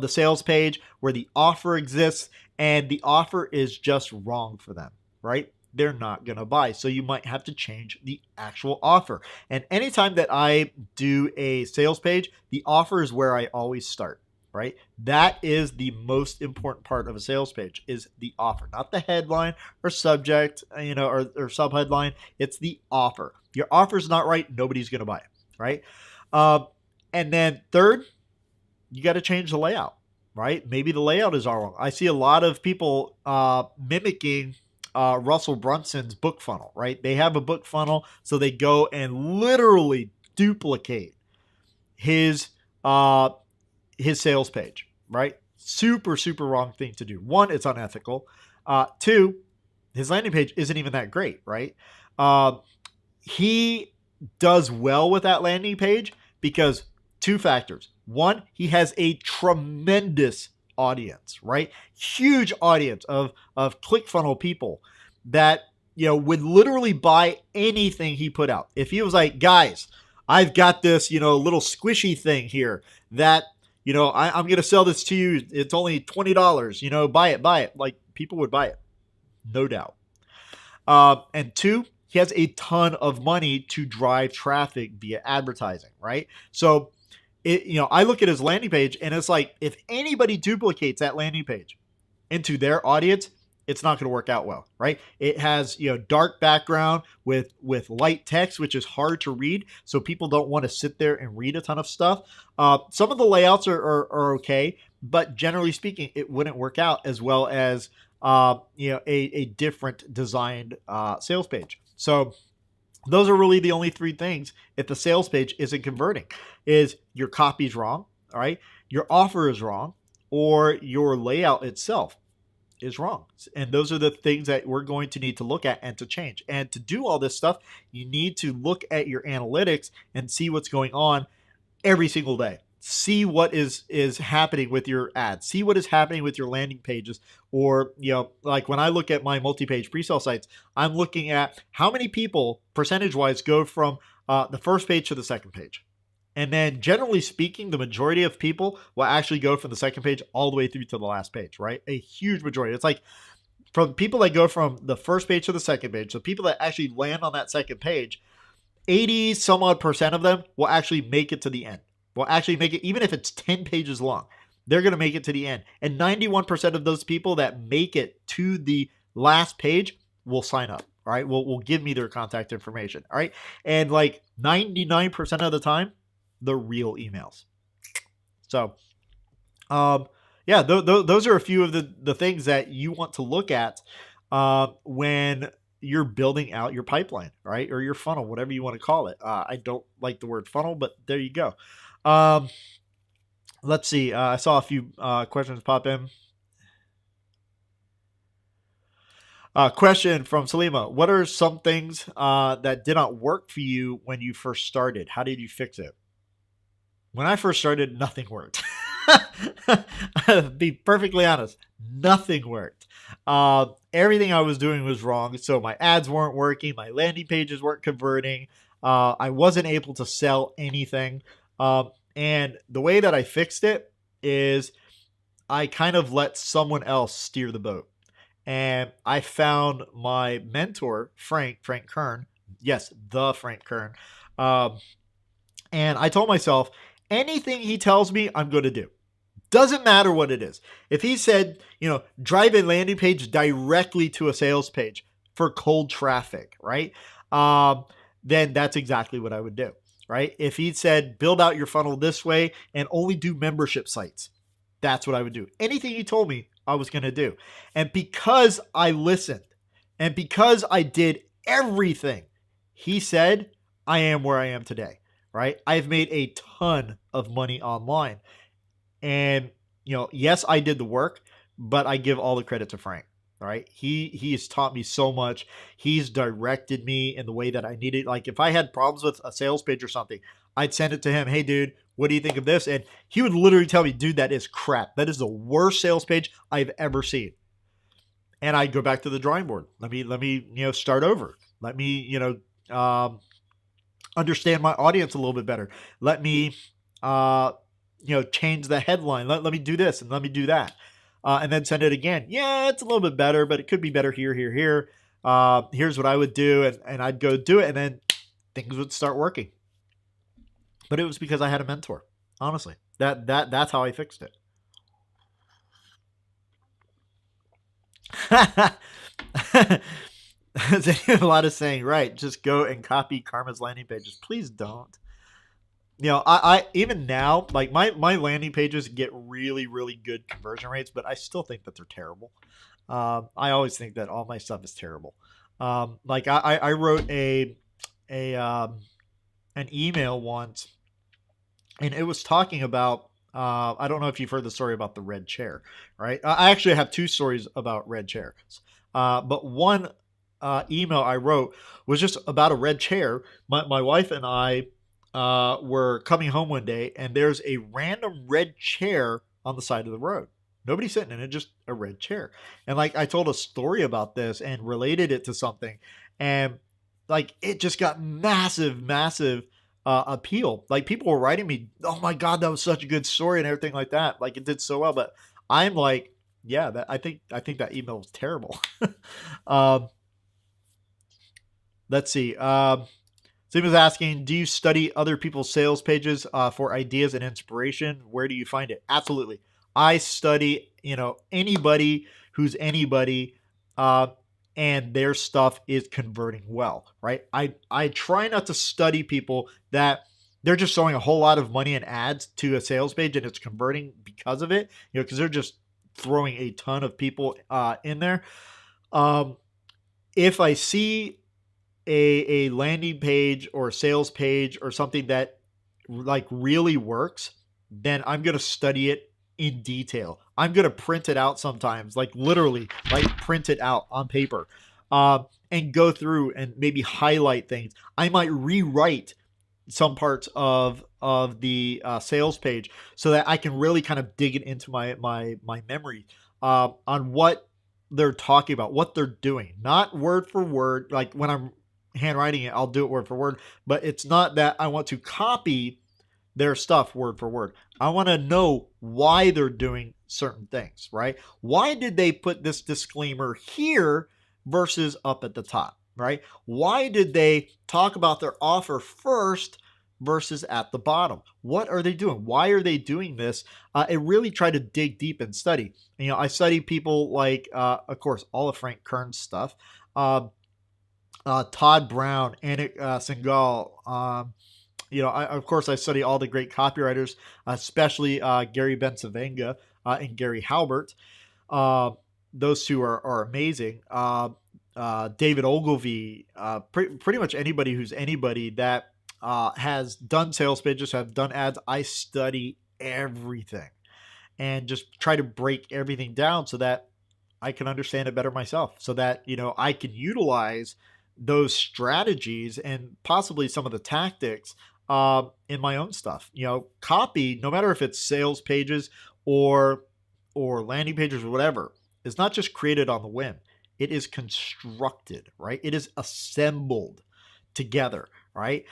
sales page where the offer exists, and the offer is just wrong for them, right? They're not going to buy. So you might have to change the actual offer. And anytime that I do a sales page, the offer is where I always start, right? That is the most important part of a sales page, is the offer, not the headline or subject, or sub-headline. It's the offer. Your offer is not right, nobody's going to buy it, right? And then third, you got to change the layout, right? Maybe the layout is all wrong. I see a lot of people mimicking Russell Brunson's book funnel, right? They have a book funnel, so they go and literally duplicate his sales page, right? Super, super wrong thing to do. One, it's unethical. Two, his landing page isn't even that great, right? He does well with that landing page because two factors. One, he has a tremendous audience, right? Huge audience of ClickFunnels people that, would literally buy anything he put out. If he was like, guys, I've got this, little squishy thing here that, I'm going to sell this to you. It's only $20, buy it. Like, people would buy it. No doubt. And two, he has a ton of money to drive traffic via advertising, right? So, I look at his landing page and it's like, if anybody duplicates that landing page into their audience, it's not going to work out well, right? It has, dark background with light text, which is hard to read. So people don't want to sit there and read a ton of stuff. Some of the layouts are okay, but generally speaking, it wouldn't work out as well as, a different designed sales page. So those are really the only three things if the sales page isn't converting: is your copy's wrong, all right, your offer is wrong, or your layout itself is wrong. And those are the things that we're going to need to look at and to change. And to do all this stuff, you need to look at your analytics and see what's going on every single day. See what is happening with your ads. See what is happening with your landing pages. Or, like when I look at my multi-page pre-sale sites, I'm looking at how many people percentage-wise go from the first page to the second page. And then generally speaking, the majority of people will actually go from the second page all the way through to the last page, right? A huge majority. It's like from people that go from the first page to the second page, so people that actually land on that second page, 80 some odd % of them will actually make it to the end. Will actually make it, even if it's 10 pages long, they're going to make it to the end. And 91% of those people that make it to the last page will sign up, all right? Will give me their contact information, all right? And like 99% of the time, the real emails. So, those are a few of the things that you want to look at when you're building out your pipeline, right? Or your funnel, whatever you want to call it. I don't like the word funnel, but there you go. Let's see. I saw a few questions pop in. Question from Salima. What are some things that did not work for you when you first started? How did you fix it? When I first started, nothing worked. I'll be perfectly honest. Nothing worked. Everything I was doing was wrong. So my ads weren't working. My landing pages weren't converting. I wasn't able to sell anything. And the way that I fixed it is I kind of let someone else steer the boat. And I found my mentor, Frank Kern. Yes, the Frank Kern. And I told myself, anything he tells me, I'm going to do. Doesn't matter what it is. If he said, drive a landing page directly to a sales page for cold traffic, right? Then that's exactly what I would do, right? If he said, build out your funnel this way and only do membership sites, that's what I would do. Anything he told me, I was going to do. And because I listened and because I did everything he said, I am where I am today, right? I've made a ton of money online. And, yes, I did the work, but I give all the credit to Frank, right? He has taught me so much. He's directed me in the way that I needed. Like if I had problems with a sales page or something, I'd send it to him. Hey, dude, what do you think of this? And he would literally tell me, dude, that is crap. That is the worst sales page I've ever seen. And I'd go back to the drawing board. Let me, start over. Let me, understand my audience a little bit better. Let me, change the headline. Let me do this and let me do that. And then send it again. Yeah, it's a little bit better, but it could be better here. Here's what I would do. And I'd go do it. And then things would start working. But it was because I had a mentor. Honestly, that's how I fixed it. A lot of saying, right? Just go and copy Karma's landing pages. Please don't. I even now, like my landing pages get really, really good conversion rates, but I still think that they're terrible. I always think that all my stuff is terrible. Like I wrote an email once, and it was talking about, I don't know if you've heard the story about the red chair, right? I actually have two stories about red chairs. But one email I wrote was just about a red chair. My wife and I were coming home one day, and there's a random red chair on the side of the road. Nobody's sitting in it, just a red chair. And like I told a story about this and related it to something, and like it just got massive appeal. Like people were writing me, oh my God, that was such a good story and everything like that. Like it did so well. But I'm like, yeah, I think that email was terrible. Let's see. Sim is asking, do you study other people's sales pages for ideas and inspiration? Where do you find it? Absolutely. I study, anybody who's anybody, and their stuff is converting well, right? I try not to study people that they're just throwing a whole lot of money and ads to a sales page and it's converting because of it, because they're just throwing a ton of people in there. If I see a landing page or a sales page or something that like really works, then I'm going to study it in detail. I'm going to print it out sometimes, like literally, like print it out on paper, and go through and maybe highlight things. I might rewrite some parts of the sales page so that I can really kind of dig it into my memory on what they're talking about, what they're doing, not word for word. Like when I'm handwriting it, I'll do it word for word, but it's not that I want to copy their stuff word for word. I want to know why they're doing certain things, right? Why did they put this disclaimer here versus up at the top, right? Why did they talk about their offer first versus at the bottom? What are they doing? Why are they doing this? And really try to dig deep and study. I study people like, of course, all of Frank Kern's stuff, Todd Brown, Anik Singhal. Of course, I study all the great copywriters, especially Gary Bencivenga and Gary Halbert. Those two are amazing. David Ogilvy, pretty much anybody who's anybody that has done sales pages, have done ads. I study everything and just try to break everything down so that I can understand it better myself, so that, I can utilize those strategies and possibly some of the tactics in my own stuff. Copy, no matter if it's sales pages or landing pages or whatever, is not just created on the whim. It is constructed, right? It is assembled together, right?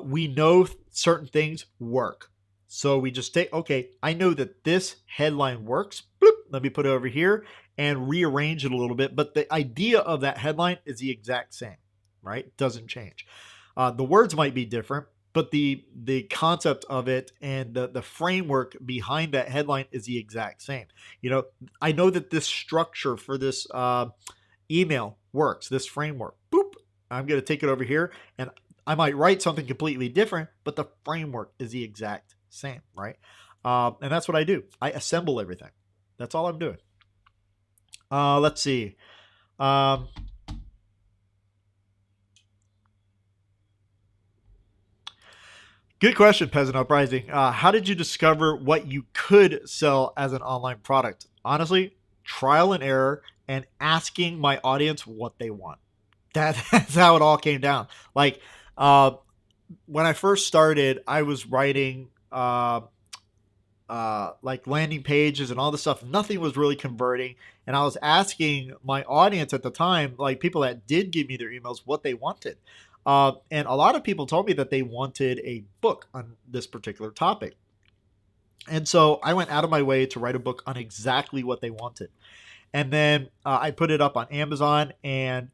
We know certain things work. So we just take, okay, I know that this headline works. Bloop, let me put it over here and rearrange it a little bit. But the idea of that headline is the exact same, right? It doesn't change. The words might be different, but the concept of it and the framework behind that headline is the exact same. I know that this structure for this email works, this framework. Boop, I'm going to take it over here, and I might write something completely different, but the framework is the exact same, right? And that's what I do. I assemble everything. That's all I'm doing. Let's see. Good question, Peasant Uprising. How did you discover what you could sell as an online product? Honestly, trial and error and asking my audience what they want. That's how it all came down. Like when I first started, I was writing like landing pages and all this stuff. Nothing was really converting. And I was asking my audience at the time, like people that did give me their emails, what they wanted. And a lot of people told me that they wanted a book on this particular topic. And so I went out of my way to write a book on exactly what they wanted. And then I put it up on Amazon, and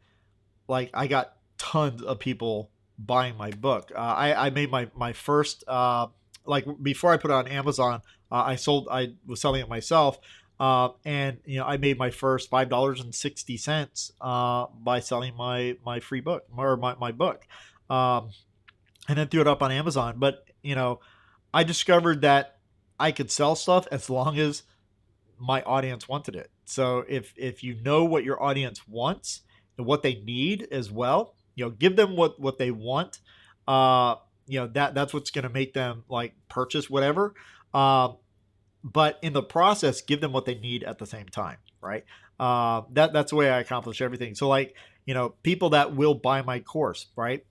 like I got tons of people buying my book. I made my first like before I put it on Amazon, I was selling it myself, and I made my first $5.60 by selling my free book or my book, and then threw it up on Amazon. But I discovered that I could sell stuff as long as my audience wanted it. So if you know what your audience wants and what they need as well, give them what they want. That's what's going to make them like purchase whatever. But in the process, give them what they need at the same time, right? That's the way I accomplish everything. So like, people that will buy my course, right?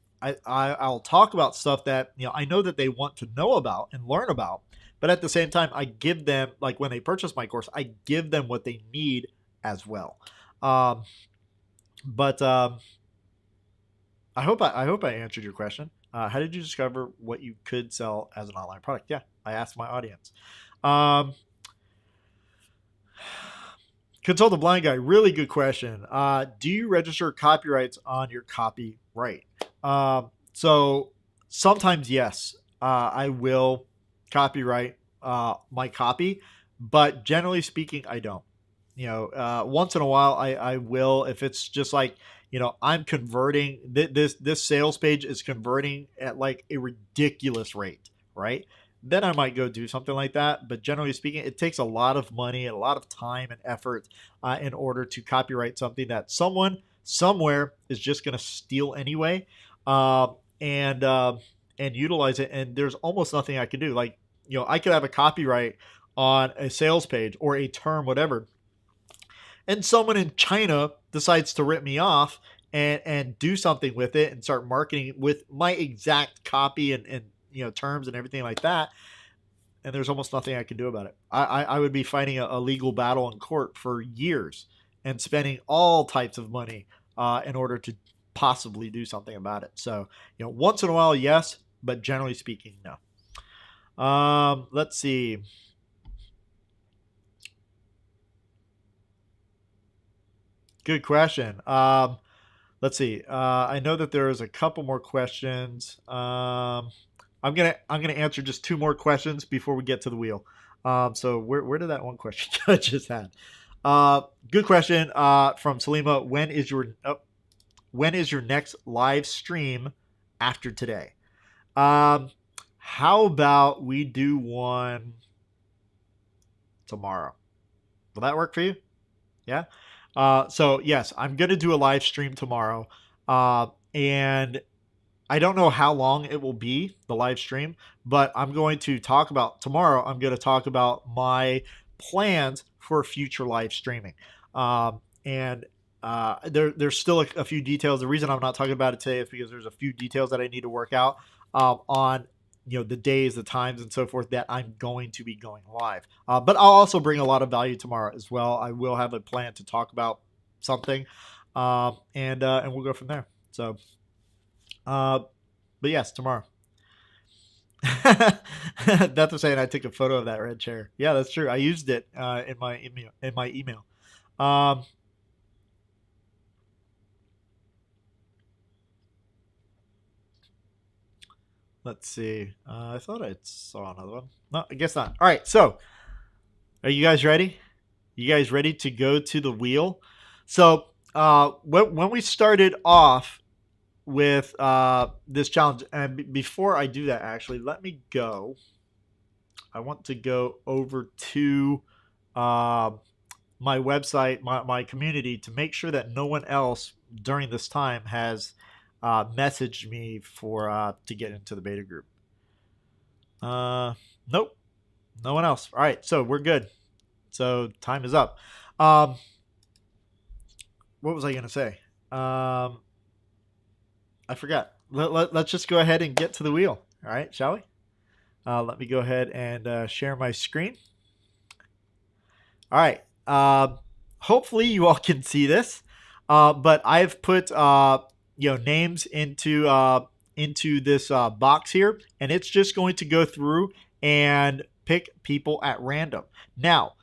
I'll talk about stuff that I know that they want to know about and learn about, but at the same time, I give them, like when they purchase my course, I give them what they need as well. But I hope I answered your question. How did you discover what you could sell as an online product? Yeah, I asked my audience. Consult the Blind Guy, really good question. Do you register copyrights on your copyright? So sometimes yes, I will copyright my copy, but generally speaking, I don't. Once in a while, I will, if it's just like, I'm converting this sales page is converting at like a ridiculous rate, right? Then I might go do something like that. But generally speaking, it takes a lot of money and a lot of time and effort in order to copyright something that someone somewhere is just going to steal anyway, and utilize it. And there's almost nothing I can do. Like, I could have a copyright on a sales page or a term, whatever, and someone in China decides to rip me off and do something with it and start marketing with my exact copy and terms and everything like that. And there's almost nothing I can do about it. I would be fighting a legal battle in court for years and spending all types of money in order to possibly do something about it. So, once in a while, yes, but generally speaking, no. Let's see. Good question. Let's see. I know that there is a couple more questions. I'm gonna answer just two more questions before we get to the wheel. So where did that one question I just had? Good question from Salima. When is your next live stream after today? How about we do one tomorrow? Will that work for you? Yeah. So yes, I'm going to do a live stream tomorrow. And I don't know how long it will be, the live stream, but I'm going to talk about tomorrow. I'm going to talk about my plans for future live streaming. And there's still a few details. The reason I'm not talking about it today is because there's a few details that I need to work out on the days, the times, and so forth that I'm going to be going live. But I'll also bring a lot of value tomorrow as well. I will have a plan to talk about something, and we'll go from there. So, but yes, tomorrow. That's the saying. I took a photo of that red chair. Yeah, that's true. I used it in my email. Let's see. I thought I saw another one. No, I guess not. All right. So, are you guys ready? You guys ready to go to the wheel? So, when we started off with this challenge, and before I do that, actually, let me go. I want to go over to my website, my community, to make sure that no one else during this time has messaged me for to get into the beta group. Nope, no one else. All right, so we're good. So time is up. What was I gonna say? I forgot. Let's just go ahead and get to the wheel. All right, shall we? Let me go ahead and share my screen. All right. Hopefully you all can see this, but I've put names into this box here, and it's just going to go through and pick people at random. Now,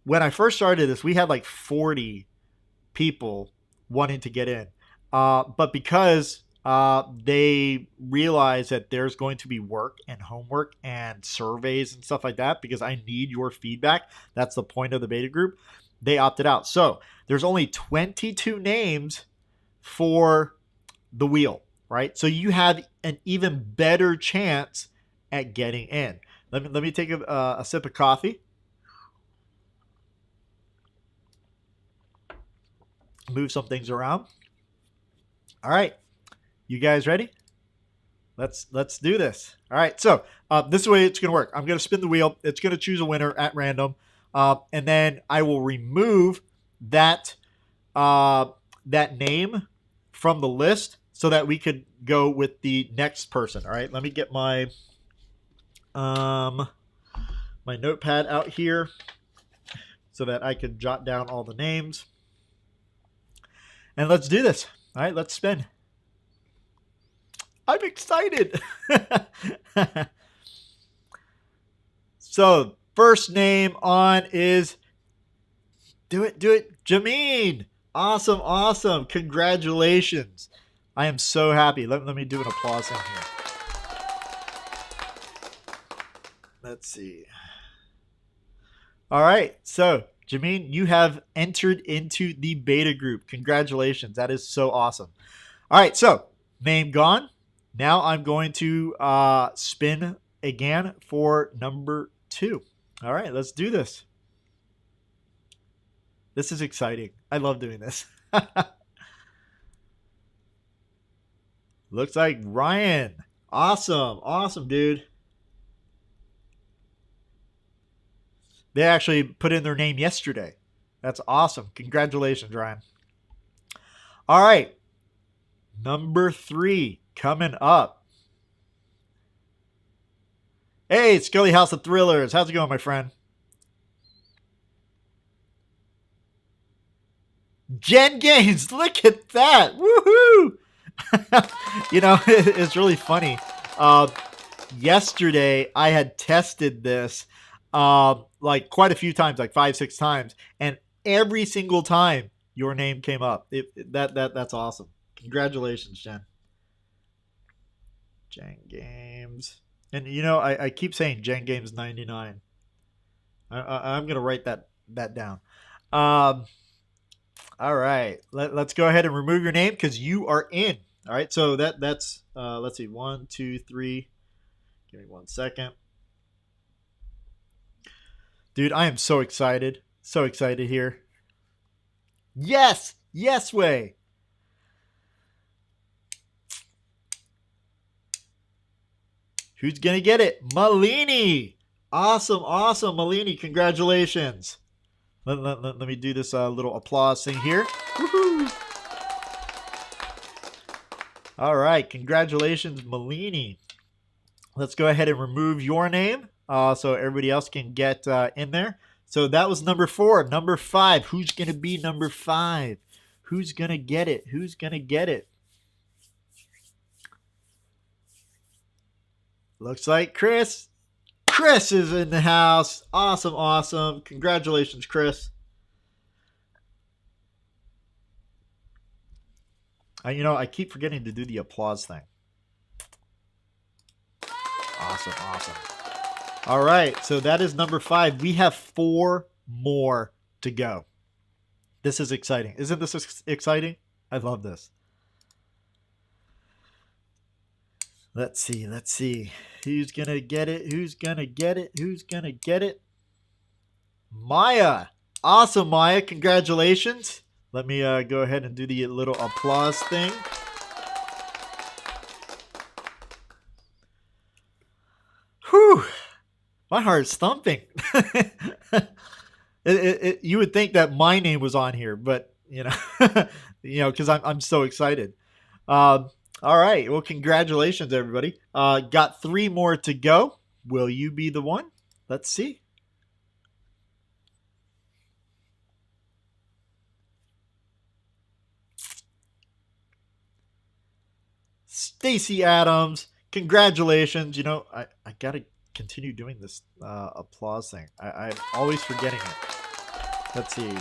when I first started this, we had like 40 people wanting to get in, but because they realize that there's going to be work and homework and surveys and stuff like that, because I need your feedback. That's the point of the beta group. They opted out. So there's only 22 names for the wheel, right? So you have an even better chance at getting in. Let me take a sip of coffee. Move some things around. All right. You guys ready? Let's do this. All right, so this is the way it's going to work. I'm going to spin the wheel. It's going to choose a winner at random, and then I will remove that name from the list so that we could go with the next person. All right, let me get my my notepad out here so that I can jot down all the names. And let's do this. All right, let's spin. I'm excited. So, first name on is, do it, Jameen. Awesome. Congratulations. I am so happy. Let me do an applause in here. Let's see. All right, so Jameen, you have entered into the beta group. Congratulations. That is so awesome. All right, so name gone. Now I'm going to spin again for number 2. All right, let's do this. This is exciting. I love doing this. Looks like Ryan. Awesome, dude. They actually put in their name yesterday. That's awesome. Congratulations, Ryan. All right, number 3. Coming up. Hey, Scully House of Thrillers. How's it going, my friend? Jen Games. Look at that. Woohoo. It's really funny. Yesterday, I had tested this like quite a few times, like 5-6 times. And every single time, your name came up. That's awesome. Congratulations, Jen. Jen Games. And I keep saying Jen Games 99. I'm gonna write that down. All right, let's go ahead and remove your name because you are in. All right, so that's let's see, 1, 2, 3. Give me 1 second, dude. I am so excited here. Yes, way. Who's going to get it? Malini. Awesome. Malini, congratulations. Let me do this little applause thing here. Woohoo. All right. Congratulations, Malini. Let's go ahead and remove your name so everybody else can get in there. So that was number 4. Number 5. Who's going to be number 5? Who's going to get it? Looks like Chris. Chris is in the house. Awesome. Congratulations, Chris. I keep forgetting to do the applause thing. Awesome. All right, so that is number 5. We have 4 more to go. This is exciting. Isn't this exciting? I love this. Let's see. Who's going to get it? Maya. Awesome, Maya. Congratulations. Let me go ahead and do the little applause thing. Whew. My heart's thumping. You would think that my name was on here, but, because I'm so excited. All right. Well, congratulations, everybody. Got 3 more to go. Will you be the one? Let's see. Stacy Adams, congratulations. You know, I got to continue doing this applause thing. I'm always forgetting it. Let's see.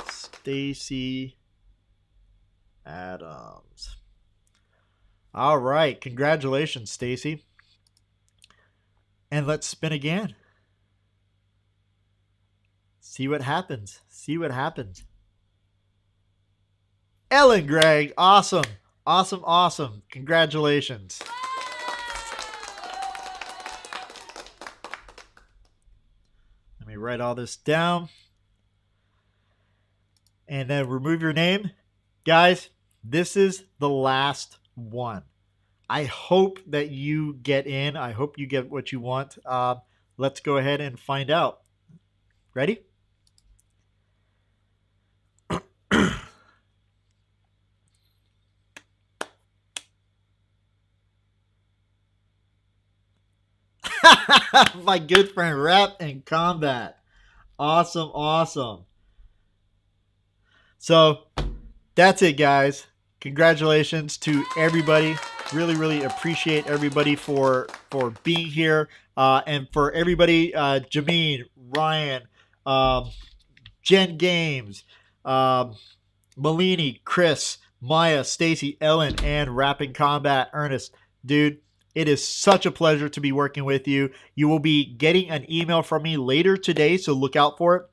Stacy Adams. All right. Congratulations, Stacy. And let's spin again. See what happens. See what happens. Ellen Gregg. Awesome. Awesome. Awesome. Congratulations. Let me write all this down. And then remove your name. Guys, this is the last one. I hope that you get in. I hope you get what you want. Let's go ahead and find out. Ready? My good friend Rap and Combat. Awesome, awesome. So that's it, guys. Congratulations to everybody. Really, really appreciate everybody for being here. And for everybody, Jameen, Ryan, Jen Games, Malini, Chris, Maya, Stacy, Ellen, and Rapping Combat, Ernest. Dude, it is such a pleasure to be working with you. You will be getting an email from me later today, so look out for it.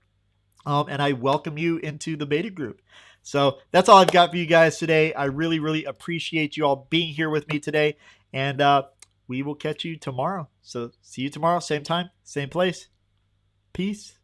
And I welcome you into the beta group. So that's all I've got for you guys today. I really, really appreciate you all being here with me today. And we will catch you tomorrow. So see you tomorrow, same time, same place. Peace.